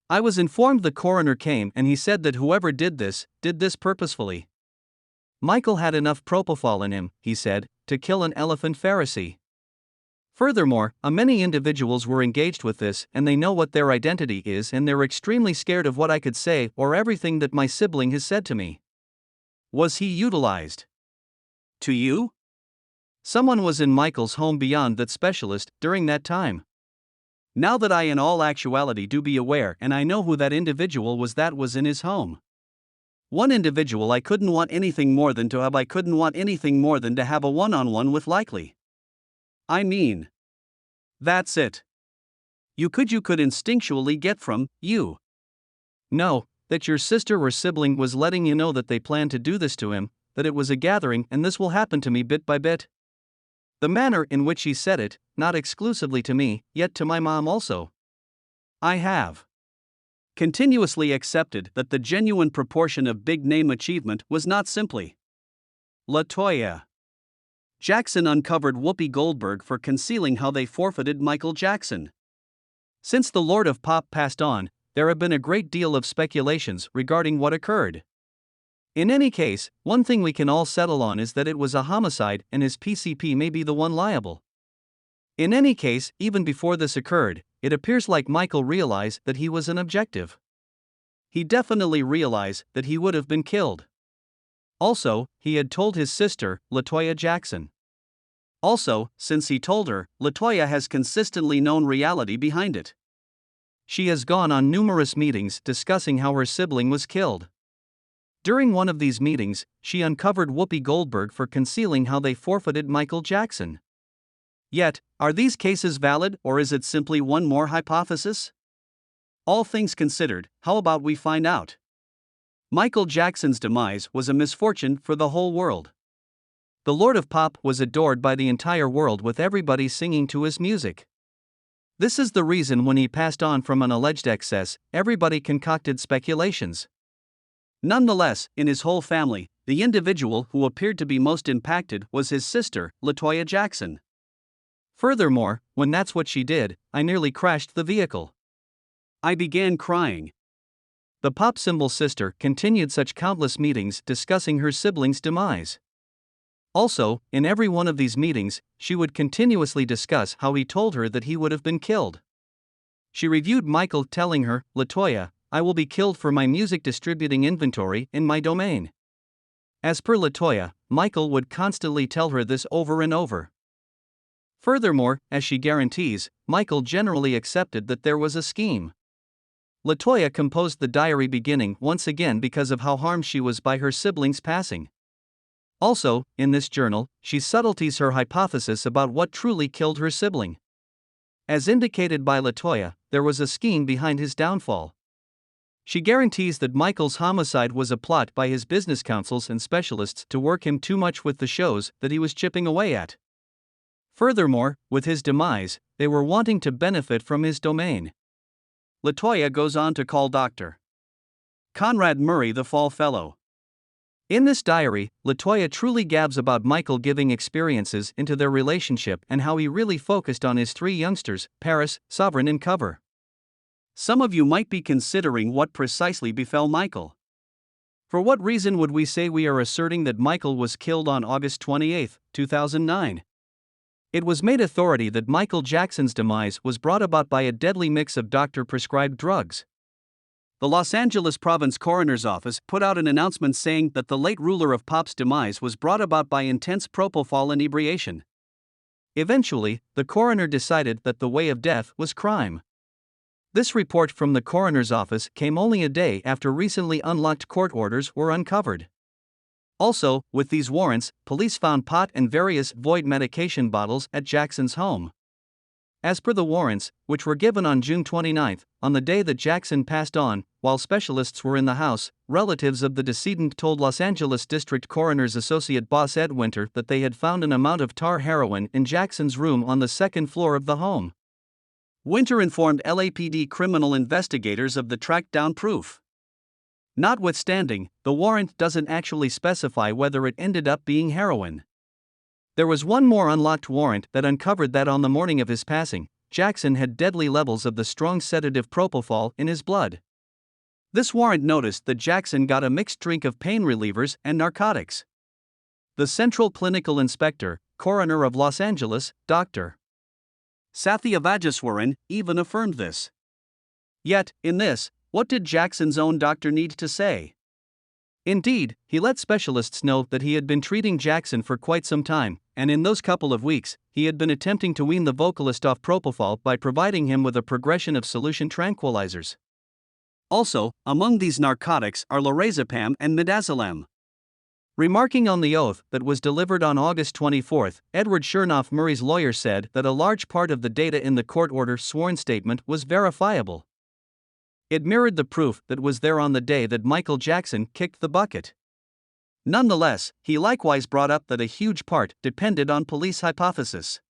I was informed the coroner came and he said that whoever did this purposefully. Michael had enough propofol in him, he said, to kill an elephant Pharisee. Furthermore, many individuals were engaged with this and they know what their identity is and they're extremely scared of what I could say or everything that my sibling has said to me. Was he utilized? To you? Someone was in Michael's home beyond that specialist during that time. Now that I in all actuality do be aware and I know who that individual was that was in his home. One individual I couldn't want anything more than to have a one-on-one with likely. I mean. That's it. You could instinctually get from, you. No, that your sister or sibling was letting you know that they planned to do this to him, that it was a gathering and this will happen to me bit by bit. The manner in which he said it, not exclusively to me, yet to my mom also. I have continuously accepted that the genuine proportion of big-name achievement was not simply. Latoya Jackson uncovered Whoopi Goldberg for concealing how they forfeited Michael Jackson. Since the Lord of Pop passed on, there have been a great deal of speculations regarding what occurred. In any case, one thing we can all settle on is that it was a homicide and his PCP may be the one liable. In any case, even before this occurred, it appears like Michael realized that he was an objective. He definitely realized that he would have been killed. Also, he had told his sister, Latoya Jackson. Also, since he told her, Latoya has consistently known reality behind it. She has gone on numerous meetings discussing how her sibling was killed. During one of these meetings, she uncovered Whoopi Goldberg for concealing how they forfeited Michael Jackson. Yet, are these cases valid or is it simply one more hypothesis? All things considered, how about we find out? Michael Jackson's demise was a misfortune for the whole world. The Lord of Pop was adored by the entire world with everybody singing to his music. This is the reason when he passed on from an alleged excess, everybody concocted speculations. Nonetheless, in his whole family, the individual who appeared to be most impacted was his sister, Latoya Jackson. Furthermore, when that's what she did, I nearly crashed the vehicle. I began crying. The pop symbol sister continued such countless meetings discussing her sibling's demise. Also, in every one of these meetings, she would continuously discuss how he told her that he would have been killed. She reviewed Michael telling her, Latoya, I will be killed for my music distributing inventory in my domain. As per Latoya, Michael would constantly tell her this over and over. Furthermore, as she guarantees, Michael generally accepted that there was a scheme. Latoya composed the diary beginning once again because of how harmed she was by her sibling's passing. Also, in this journal, she subtleties her hypothesis about what truly killed her sibling. As indicated by Latoya, there was a scheme behind his downfall. She guarantees that Michael's homicide was a plot by his business counsels and specialists to work him too much with the shows that he was chipping away at. Furthermore, with his demise, they were wanting to benefit from his domain. Latoya goes on to call Dr. Conrad Murray the Fall Fellow. In this diary, Latoya truly gabs about Michael giving experiences into their relationship and how he really focused on his three youngsters, Paris, Sovereign and Cover. Some of you might be considering what precisely befell Michael. For what reason would we say we are asserting that Michael was killed on August 28, 2009? It was made authority that Michael Jackson's demise was brought about by a deadly mix of doctor-prescribed drugs. The Los Angeles Province Coroner's Office put out an announcement saying that the late ruler of Pop's demise was brought about by intense propofol inebriation. Eventually, the coroner decided that the way of death was crime. This report from the coroner's office came only a day after recently unlocked court orders were uncovered. Also, with these warrants, police found pot and various void medication bottles at Jackson's home. As per the warrants, which were given on June 29, on the day that Jackson passed on, while specialists were in the house, relatives of the decedent told Los Angeles District Coroner's Associate Boss Ed Winter that they had found an amount of tar heroin in Jackson's room on the second floor of the home. Winter informed LAPD criminal investigators of the tracked down proof. Notwithstanding, the warrant doesn't actually specify whether it ended up being heroin. There was one more unlocked warrant that uncovered that on the morning of his passing, Jackson had deadly levels of the strong sedative propofol in his blood. This warrant noticed that Jackson got a mixed drink of pain relievers and narcotics. The Central Clinical Inspector, Coroner of Los Angeles, Dr. Satyavajaswaran, even affirmed this. Yet, in this, what did Jackson's own doctor need to say? Indeed, he let specialists know that he had been treating Jackson for quite some time, and in those couple of weeks, he had been attempting to wean the vocalist off propofol by providing him with a progression of solution tranquilizers. Also, among these narcotics are lorazepam and midazolam. Remarking on the oath that was delivered on August 24, Edward Chernoff, Murray's lawyer, said that a large part of the data in the court order sworn statement was verifiable. It mirrored the proof that was there on the day that Michael Jackson kicked the bucket. Nonetheless, he likewise brought up that a huge part depended on police hypothesis.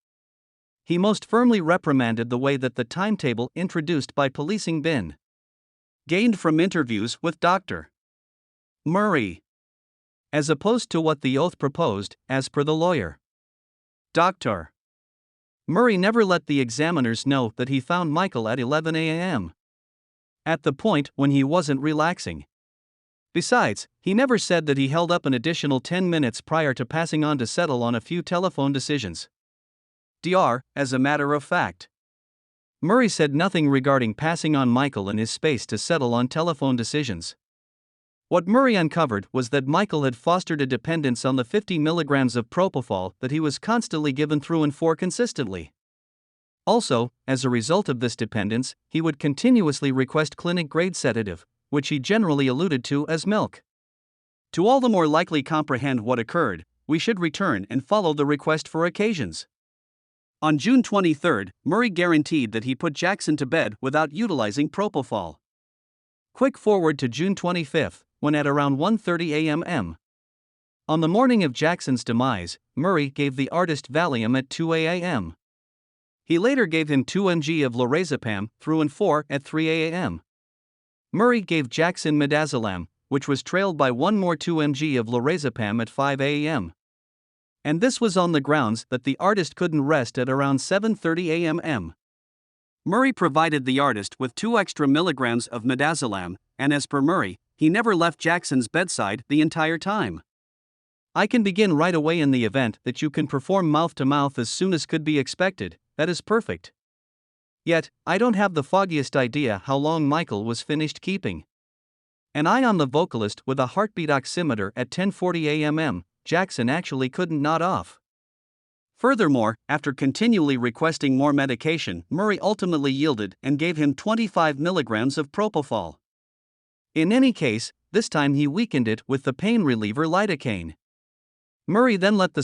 He most firmly reprimanded the way that the timetable introduced by policing been gained from interviews with Dr. Murray, as opposed to what the oath proposed, as per the lawyer. Dr. Murray never let the examiners know that he found Michael at 11 a.m. at the point when he wasn't relaxing. Besides, he never said that he held up an additional 10 minutes prior to passing on to settle on a few telephone decisions. Dr. As a matter of fact, Murray said nothing regarding passing on Michael and his space to settle on telephone decisions. What Murray uncovered was that Michael had fostered a dependence on the 50 milligrams of propofol that he was constantly given through and for consistently. Also, as a result of this dependence, he would continuously request clinic-grade sedative, which he generally alluded to as milk. To all the more likely comprehend what occurred, we should return and follow the request for occasions. On June 23, Murray guaranteed that he put Jackson to bed without utilizing propofol. Quick forward to June 25, when at around 1:30 a.m. on the morning of Jackson's demise, Murray gave the artist Valium at 2 a.m. He later gave him 2 mg of lorazepam through and for at 3 a.m. Murray gave Jackson midazolam, which was trailed by one more 2 mg of lorazepam at 5 a.m. And this was on the grounds that the artist couldn't rest at around 7:30 a.m. Murray provided the artist with 2 extra milligrams of midazolam, and as per Murray, he never left Jackson's bedside the entire time. I can begin right away in the event that you can perform mouth-to-mouth as soon as could be expected, that is perfect. Yet, I don't have the foggiest idea how long Michael was finished keeping an eye on the vocalist with a heartbeat oximeter at 10:40 a.m. Jackson actually couldn't nod off. Furthermore, after continually requesting more medication, Murray ultimately yielded and gave him 25 milligrams of propofol. In any case, this time he weakened it with the pain reliever lidocaine. Murray then let the